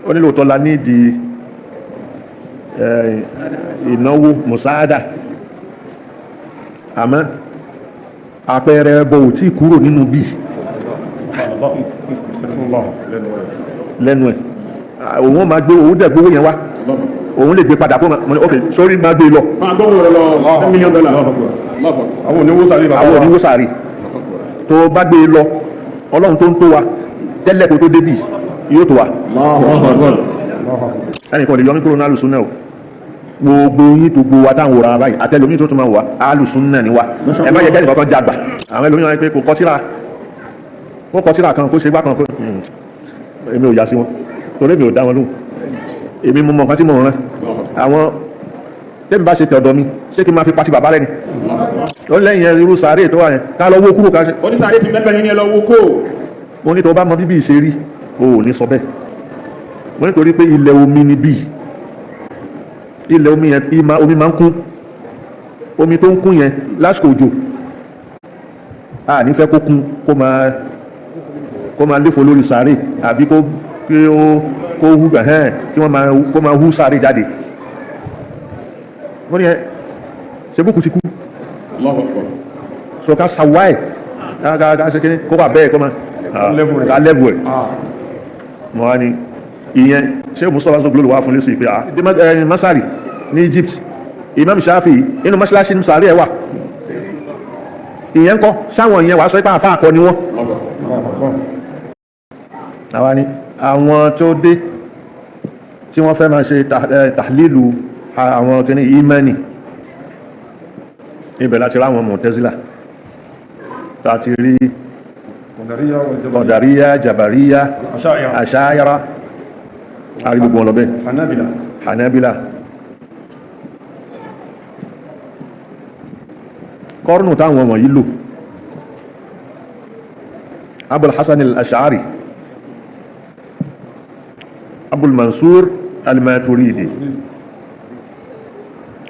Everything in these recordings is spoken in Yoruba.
ó ní lóòótọ́ la nídìí ìnáwó mùsáádà àmọ́ àpẹẹrẹ ẹbọ ò tí kúrò nínú bí lẹ́nu ẹ̀ òun máa gbé òun dẹ̀ gbówó yẹn wá òun lè gbé padà fún mi ok sórí máa gbé lọ máa gbówó rẹ lọ $10 million àwọn oníwó sàárì tó bá gbé lọ ọlọ́run tó ń tó wa tẹ́lẹ̀ kó tó débì yóò tó wa ẹnìkan lè yọ mí kúrò ní alùsùnà o gbogbo yín tó gbogbo wa táwọn wòrán báyìí àtẹlómi tó tún máa wà alùsùnà ni wa ẹ má yẹ kẹ́ni kankan jàgbà àwọn ẹlòmíràn wọn pé kò kọtíra kan kó ṣe gbá kan pé èmi ò yá sí wọn torí èmi ò dá wọn lóhùn èmi mọ nǹkan tí mo rán àwọn tẹ́mi bá ṣe tẹ̀ọ̀dọ̀ mi ṣé kí n máa fi pàṣẹ bàbá rẹ ni ó lẹ́yìn irú sàárè tó wà yẹn ká lọ wó kúrò ká ṣe. ó ní sàárè ti mẹ́gbẹ̀ẹ́ yín ni ẹ lọ wó kó. mo ní tó bá mọ bíbí ìṣe rí o ò ní sọ bẹ́ẹ̀ mo nítorí pé ilẹ̀ omi ni bíi ilẹ̀ omi yẹn omi máa ń kún omi tó ń kún yẹn lásìkò òjò a ní fẹ́ kó kún kó máa léfò lórí sàárè àbí kó hú gàhẹ́n kí wọ́n kó máa hú sàárè jáde wọ́n ní ẹ ṣe bókù ti kú so ká sàwáì ká ṣe kíní kó wà bẹ́ẹ̀ kó máa ká lẹ́bù ẹ̀ mọ́ wá ní ìyẹn ṣe mú sọ́lá sọ́gbọ́lù wá fún lẹ́sù ìpé masari ní Egypt Imam Shafi inú mọ́ṣáláṣí ní sàárè ẹ̀wà ìyẹn kọ́ sáwọn ìyẹn wà sọ ipá àfáà kọ́ ni wọ́n àwa ni àwọn tó dé tí wọ́n fẹ́ máa ṣe tàhlílù àwọn kìíní ìmánì ibẹ̀ láti ráwọn Mu'tazila tàti rí Qadariyya Jabariyya Ash'ariyya àrígbogbo ọlọ́bẹ̀ Hanabila kọ́rùnù táwọn wọ̀nyí lò Abul Hasan al-Ash'ari Abul Mansur al-Maturidi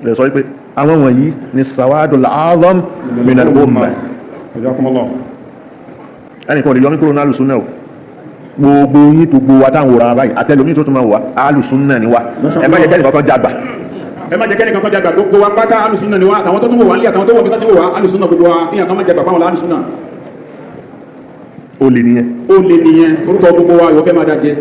lè sọ wípé àwọn wọ̀nyí ni sawadul azam min al-umma ẹnìkan lè yọ ní kúrò ní alùsùnà gbogbo yín tó gbogbo wa táwọn wòrán báyìí àtẹlómi tó tún máa wà alùsùnà ni wa ẹ má jẹ́ kẹ́ni kankan jàgbà gbogbo wa pátá alùsùnà ni wa àtàwọn tó tún wò wá nílé àtàwọn tó wọ̀ bí wọ́n ti wò wá alùsùnà gbogbo wa kíyàn kan má jàgbà pàwọn alùsùnà ó lè nìyẹn orúkọ gbogbo wa ìwọ fẹ́ máa dá jẹ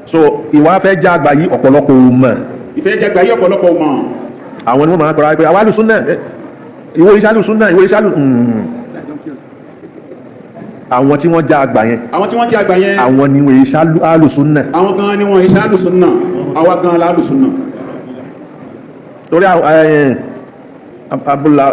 so ìwà fẹ́ jàgbà yí ọ̀pọ̀lọpọ̀ mọ̀ ìfẹ́ jàgbà yí ọ̀pọ̀lọpọ̀ mọ̀ àwọn ni wọ́n máa kọ́ra pé àwọn alùsùnà ìwọ ìṣàlùsùnà àwọn tí wọ́n já àgbà yẹn àwọn ni wọ́n ìṣàlùsùnà àwọn gan ni wọ́n ìṣàlùsùnà àwa gan lálùsùnà torí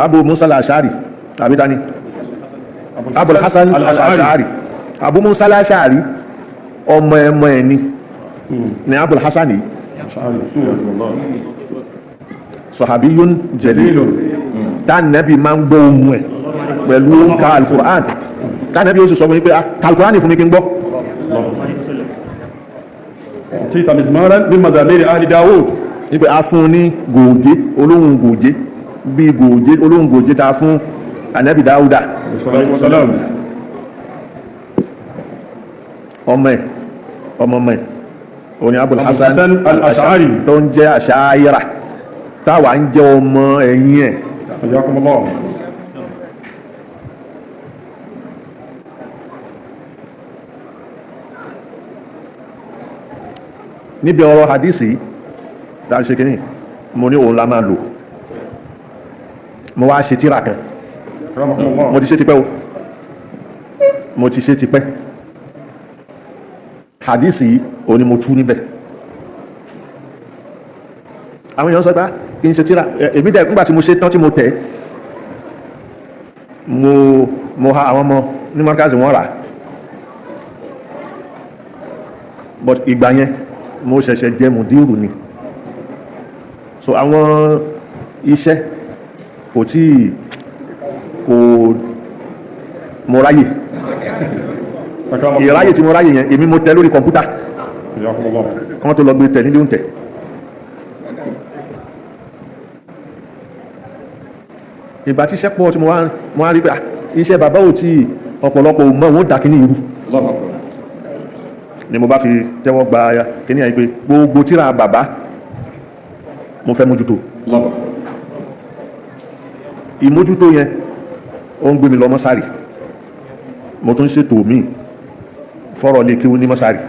Abu Musa al-Ash'ari tàbí dání Abul Hasan al-Ash'ari Abu Musa al-Ash'ari ọmọ ẹni ni Abul Hasan yìí sahabiyun jalilun tánàbí máa ń gbọ́ ohun ẹ̀ pẹ̀lú ká al-Qur'an tánàbí ó sì sọ fún ní pé al-Qur'an fún mi kí n gbọ́ tí tàbísìmọ́rán bí mazamiri ahli Dawud ní pé a fún ní gòjé olóhun gòjé bí gòjé olóhun gòjé ta fún ànábì Dáúdà ọmọ ẹ̀ òní Abul Hasan al-Ash'ari tó ń jẹ́ Ash'ariyya táwà ń jẹ́ ọmọ ẹ̀yìn ẹ̀ níbi ọ̀rọ̀ hadisi dáa ṣe kìíní mo ní òun la máa lò mo wá ṣe tíra kan mo ti ṣe tipẹ́ hadisi òun ni mo tú níbẹ̀ àwọn èèyàn sọ pé kí n ṣe tíra èmi dẹ̀ nígbàtí mo ṣe tán tí mo tẹ̀ mo ha àwọn ọmọ ní Markaz wọ́n rà but ìgbà yẹn mo ṣẹ̀ṣẹ̀ jẹ́ Mudeerul ni so àwọn iṣẹ́ kò mo ráyè ìráyè tí mo ráyè yẹn èmi mo tẹ̀ lórí kọ̀mpútà wọ́n tó lọ gbé tẹ̀ nílé oúnjẹ ìgbà tí iṣẹ́ pọ̀ tí mo wá rí pé iṣẹ́ bàbá ò tí ọ̀pọ̀lọpọ̀ mọ́ wọn dà kíní irú ni mo bá fi tẹ́wọ́ gba kíní àyípe gbogbo tíra bàbá mo fẹ́ mójútó ìmójútó yẹn ó ń gbé mi lọ mọ́sárì mo tún ṣètò míì fọ́rọ̀ lè kíwú ní mọ́sárì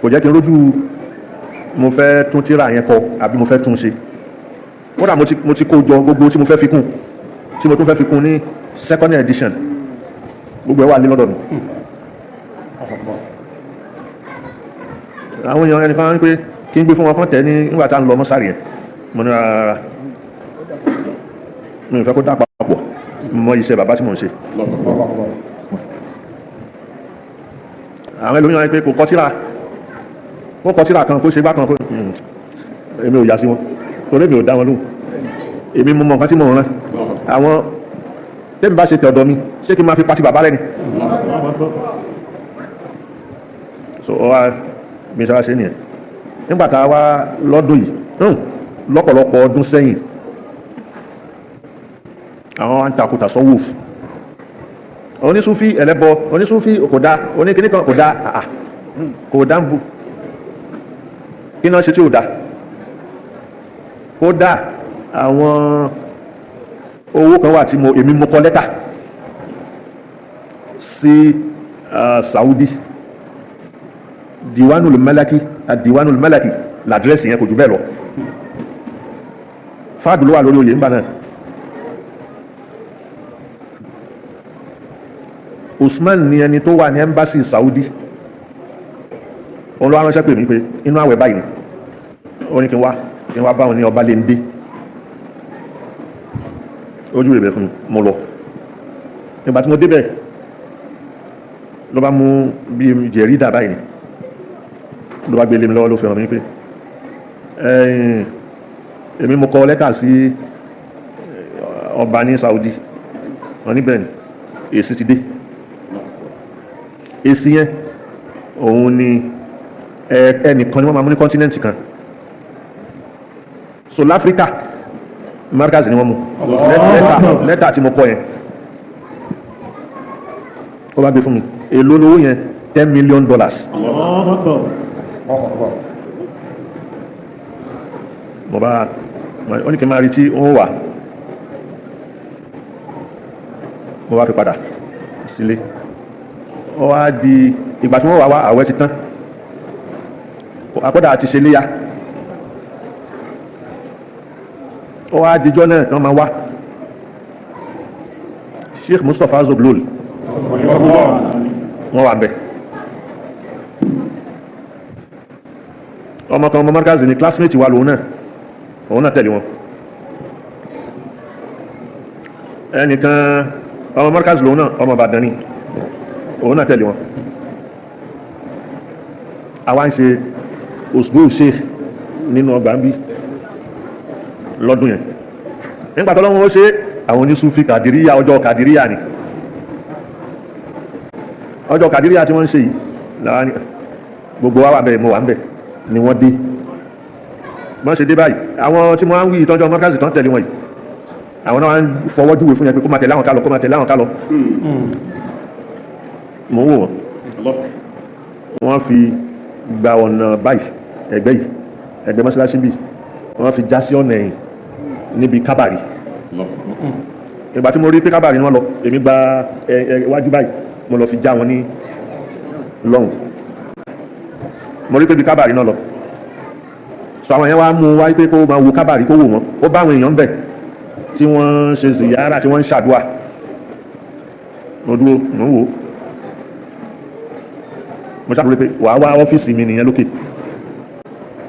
kò jẹ́ kí n rójú mo fẹ́ tún tíra yẹn kọ àbí mo fẹ́ tún ṣe kódà mo ti kó jọ gbogbo tí mo fẹ́ fi kún tí mo tún fẹ́ fi kún ní second edition gbogbo ẹ̀ wà ní lọ́dọ̀ mi àwọn èèyàn ẹnìkan ń pé kí n gbé fún wọn kán tẹ̀ ní nígbà tá ń lọ mọ́sárì yẹn mo ní rárá mi ò fẹ́ kó dá papọ̀ mọ́ iṣẹ́ bàbá tí mò ń ṣe àwọn ẹlòmíràn pé kò kọ tíra kan kó ṣe gbá kan kó èmi ò yà sí wọn torí mi ò dá wọn lóhùn èmi mọ nǹkan tí mò ń rán àwọn tẹ́mi bá ṣe tẹ̀ ọ̀dọ̀ mi ṣé kí n máa fi pàtí bàbá rẹ̀ ni so ọwá mi ṣe wá ṣe nìyẹn nígbà tá a wá lọ́dún yìí lọ́pọ̀lọpọ̀ ọdún sẹ́yìn àwọn àǹtakùtà sọ́wọ́f onísúfí ẹlẹ́bọ onísúfí kò dá oníkìníkan kò dá kò dá ń bú kí náà ṣe tí ò dá kó dá àwọn owó kan wà tí èmi mo kọ lẹ́tà sí Saudi Diwanul Malaki Diwanul Malaki làdírẹ́sì yẹn kò jù bẹ́ẹ̀ lọ fáàdù ló wà lórí oyè nígbà náà Usman ni ẹni tó wà ní embassy Saudi òun ló wá ránṣẹ́ pè mí pé inú àwẹ̀ báyìí ni ó ní kí n wá báwọn ní ọba lè ń dé ojú rẹ̀ fún mo lọ nígbà tí mo débẹ̀ ló bá mú bí jẹ̀rídà báyìí ló bá gbé lé mi lọ́wọ́ ló fẹ́ràn mi pé èmi mo kọ lẹ́tà sí ọba ní Saudi wọn níbẹ̀ ni èsì ti dé èsì yẹn òun ni ẹnìkan ni wọ́n máa mú ní kọ́ntínẹ́ǹtì kan South Africa Markaz ni wọ́n mú lẹ́tà tí mo kọ yẹn ó bá gbé fún mi èlò lówó yẹn $10 million mo bá ó ní kí n máa rí tí ó wà mo bá fi padà sílé ó wá di ìgbà tí wọ́n wà wá àwẹ̀ ti tán àkọ́dà àti ṣe léyà ó wá dijọ́ náà tán máa wá Sheikh Mustapha Zoglol wọ́n wà bẹ̀ ọmọ kan ọmọ Markaz ní classmate wà lòun náà tẹ̀lé wọn ẹnìkan ọmọ Markaz lòun náà ọmọ Ìbàdàn ni òun náà tẹ̀lé wọn àwa ń ṣe òṣùgbò Sheikh nínú ọgbà ń bí lọ́dún yẹn nígbà tó lọ́wọ́ ó ṣe àwọn onísúfí kàdíríyà ọjọ́ kàdíríyà ni ọjọ́ kàdíríyà tí wọ́n ń ṣe yìí lára ní gbogbo wa wà bẹ̀ mo wà ń bẹ̀ ni wọ́n dé wọ́n ṣe dé báyìí àwọn tí wọ́n ń wí ìtọ́jọ́ Markaz tán tẹ̀lé wọn yìí àwọn náà wọ́n fọwọ́ júwe fún yẹn pé kó máa tẹ̀lé àwọn kálọ kó máa tẹ̀lé àwọn kálọ mo ń wò wọ́n fi gba ọ̀nà báyìí ẹgbẹ́ mọ́sálásí bí wọ́n fi já sí ọ̀nà ẹ̀yìn níbi kábàrí ìgbà tí mo rí pé kábàrí ni wọ́n lọ èmi gba iwájú báyìí mo lọ fi já wọn ní lọ́hùn mo rí pé bí kábàrí náà lọ so àwọn èèyàn wá mú wáyé pé kó máa wo kábàrí kó wò wọ́n ó bá àwọn èèyàn ń bẹ̀ tí wọ́n ṣe ziyara tí wọ́n ń ṣàdúà mo dúró mo ń wò mo ṣàpèlé pé wàá wá ọ́fíìsì mi nìyẹn lókè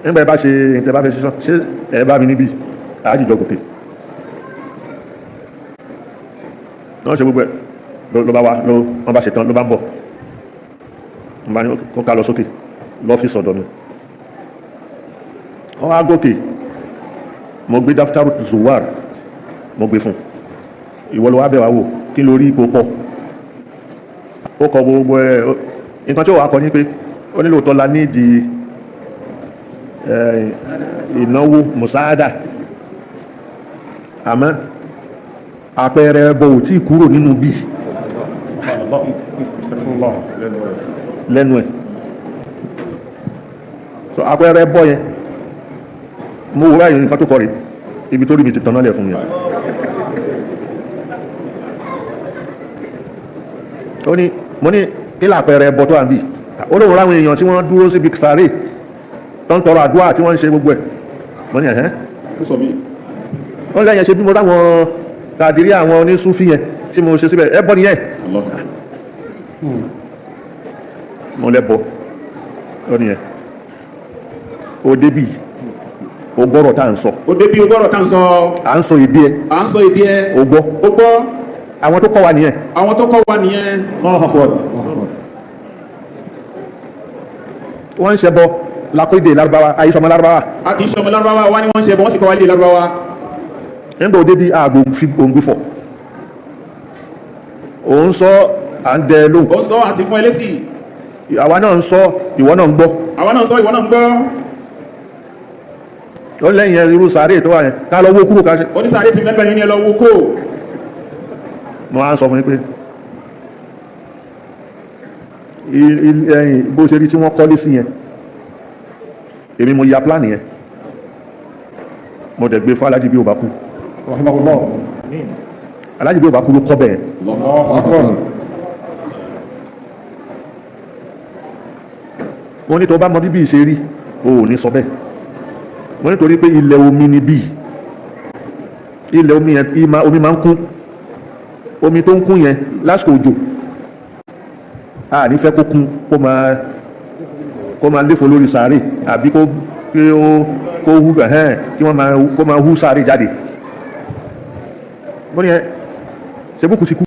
nígbà ẹ bá ṣe ìtẹ́ bá fẹ́ ṣiṣọ́ ṣé ẹ bá mi níbi àájìjọ gòkè wọ́n ṣe gbogbo ẹ̀ ló bá wá wọ́n bá ṣe tán ló bá ń bọ̀ wọ́n bá ní kó ká lọ sókè lọ́fíìsì ọ̀dọ̀ mi wọ́n á gòkè mo gbé dáfítàrù zuwar mo gbé fún ìwọ ló wá bẹ̀ wá wò kí lórí ipò kọ ó kọ gbogbo ẹ̀ nǹkan tí ó wà kọ ní pé ó nílò tọ́lá nídìí ìnáwó mùsáádà àmọ́ àpẹẹrẹ ẹbọ ò tí kúrò nínú bí lẹ́nu ẹ̀ so àpẹẹrẹ bọ́ yẹn mo wúrà yìí nǹkan tó kọ́ rí ibi tó rí mi ti tàn náà lẹ̀ fún yẹn ó ní mo ní kílà àpẹẹrẹ bọ́ tó wà ń bì olóòwò láwọn èèyàn tí wọ́n dúró síbi sàárè tó ń tọrọ àdúrà tí wọ́n ń ṣe gbogbo ẹ̀ mo ní ẹ̀hẹ́n wọ́n lẹ́yìn ṣe bí mo ráwọn sàdírí àwọn onísúfí yẹn tí mo ṣe síbẹ̀ ẹbọ nìyẹn mo lẹ́bọ ó nìyẹn ó débì ó gbọ́rọ̀ tá à ń sọ à ń sọ èdè ẹ ó gbọ́ àwọn tó kọ́ wa nìyẹn wọ́n ń ṣẹbọ lákòóde lárúbáwá àyíṣọmọ lárúbáwá àkíṣọmọ lárúbáwá wá ní wọ́n ń ṣẹbọ wọ́n sì kọ́ wá lé lárúbáwá nígbà òde bí ààbò fi òǹgbí fọ̀ òun sọ à ń dẹ lóhùn ó sọ àsì fún ẹlẹ́sì àwa náà ń sọ ìwọ náà ń gbọ́ ó lẹ́yìn irú sàárè tó wà yẹn ká lọ wó kúrò ká ṣe ó ní sàárè ti mẹ́bẹ̀ yín ní ẹlọ́wọ́ kó mo á sọ fún yín pé bó ṣe rí tí wọ́n kọ́lé sí yẹn èmi mo ya plan yẹn mo dẹ̀ gbé fún alájí bí ó bá kú alájí bí ó bá kú ló kọ́ bẹ́ẹ̀ mo ní tó bá mọ bíbí ìṣe rí o ò ní sọ bẹ́ẹ̀ mo ní torí pé ilẹ̀ omi ni bí ilẹ̀ omi yẹn omi máa ń kún omi tó ń kún yẹn lásìkò òjò a ní fẹ́ kó kún kó máa léfò lórí sàárè àbí kó hú ẹ̀hẹ́n kí wọ́n kó máa hú sàárè jáde mo ní ẹ ṣe búkú sí kú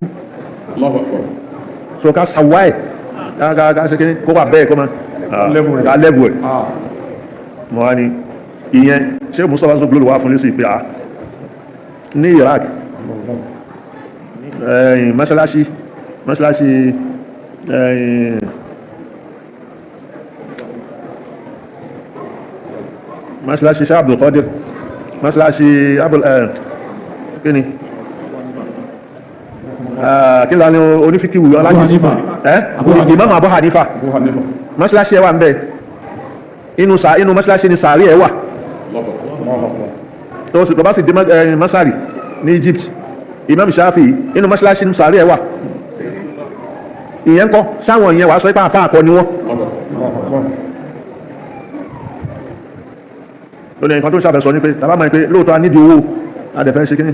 so ká sàwá ẹ̀ ká ṣe kí kó wà bẹ́ẹ̀ kó máa lẹ́vù ẹ̀ mo wá ní ìyẹn ṣe mú sọ́wọ́n gbóló wá fún lẹ́sí pé a ní Iraq mọ́ṣáláṣí Sheikh Abdul Qadir mọ́ṣáláṣí kíni kí lọ ní onífíkí wùyọ́ alájì Imam Abu Hanifa mọ́ṣáláṣí ẹwà ń bẹ inú mọ́ṣáláṣí ni sàárì ẹwà tó sì bá sì dé Masari ní Egypt Imam Shafi inú mọ́ṣáláṣí ni sàárì ẹwà ìyẹn kọ́ sáwọn ìyẹn wà sọ ipá àfáà kọ́ ni wọ́n lónìí nǹkan tó ṣàfẹ́sọ ní pé tàbá máa ń pé lóòótọ́ a nídìí owó adẹ̀fẹ́ ṣe kíní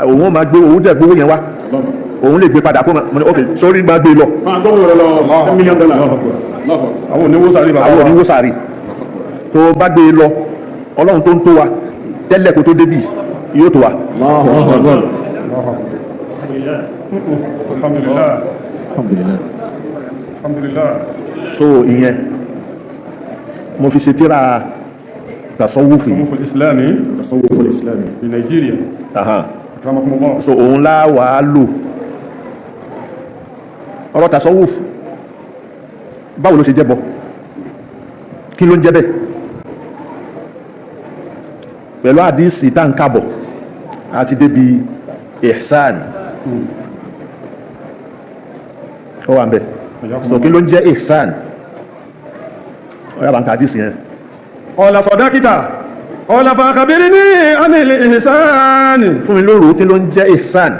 òun máa gbé owó dẹ̀ gbówó yẹn wá òun lè gbé padà kó máa ok sórí máa gbé lọ $1 million àwọn oníwó sàárì tó bá gbé lọ ọlọ́run tó ń tó wa tẹ́lẹ̀ kó tó débì yóò tó wa so ìyẹn mo fi ṣe tíra tasawufi islami ní Nigeria so òun láwàá lò ọ̀rọ̀ tasawuf báwo ló ṣe jẹ́bọ kí ló ń jẹ́ bẹ́ẹ̀ pẹ̀lú àdísì tá ń kábọ̀ àti débi ihsan ó wà ń bẹ̀ so kí ló ń jẹ́ ihsan ó yà bá ń ka àdísì yẹn ọ̀là sọ̀dákítà ọ̀là fàkàbírí ní anìlì ìhìsáàni fún mi lóòrò kí ló ń jẹ́ ihsan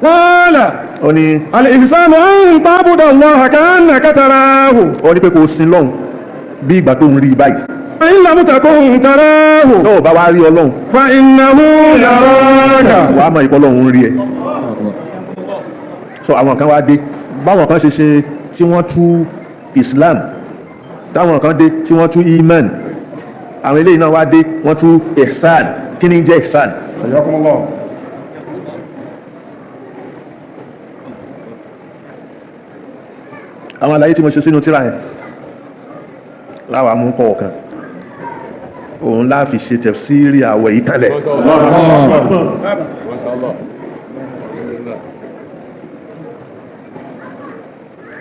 wọ́lá ó ní alìhìsáàni ń tábùdà Allaha ka'annaka tarahu ó ní pé kò sin lọ́hun bí ìgbà tó ń rí báyìí in lam takun tarahu tó bá wá rí ọlọ́hun fa innahu yaraka wà á mọ̀ ìpọ́ lọ́hun rí ẹ so àwọn kan wá dé báwọn kan ṣe tí wọ́n tú Islam táwọn kan dé tí wọ́n tú iman àwọn eléyìí náà wá dé wọ́n tú ihsan kí ni jẹ́ ihsan àwọn àlàyé tí mo ṣe sínú tírà yẹn láwàá mú kọ̀wọ̀ kan òun láàfi ṣe tafsiri àwẹ̀ ìtàlẹ̀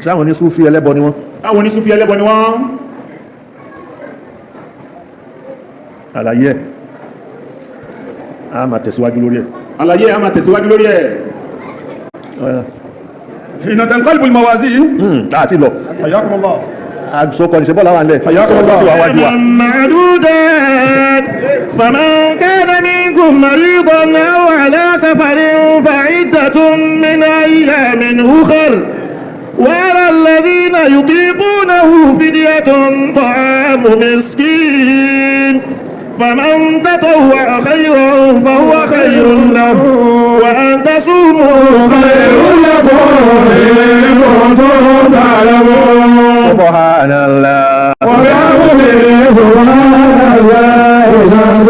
sáwọn ní súfí ẹlẹ́bọ ni wọ́n àlàyé a máa tẹ̀síwájú lórí ẹ̀ حين تنقلب الموازين àti lọ حياكم الله àsokọ ní sẹ́bọ̀ láwọn ilẹ̀ sí wa wájú wa. معدودات فمن كان منكم مريضا أو على سفر فعدة من أيام أخر وعلى الذين يطيقونه فدية طعام مسكين فمن تطوع خيرا فهو خير له وأن تصوموا خير لكم إن كنتم تعلمون subhanallah وبحمده سبحان الله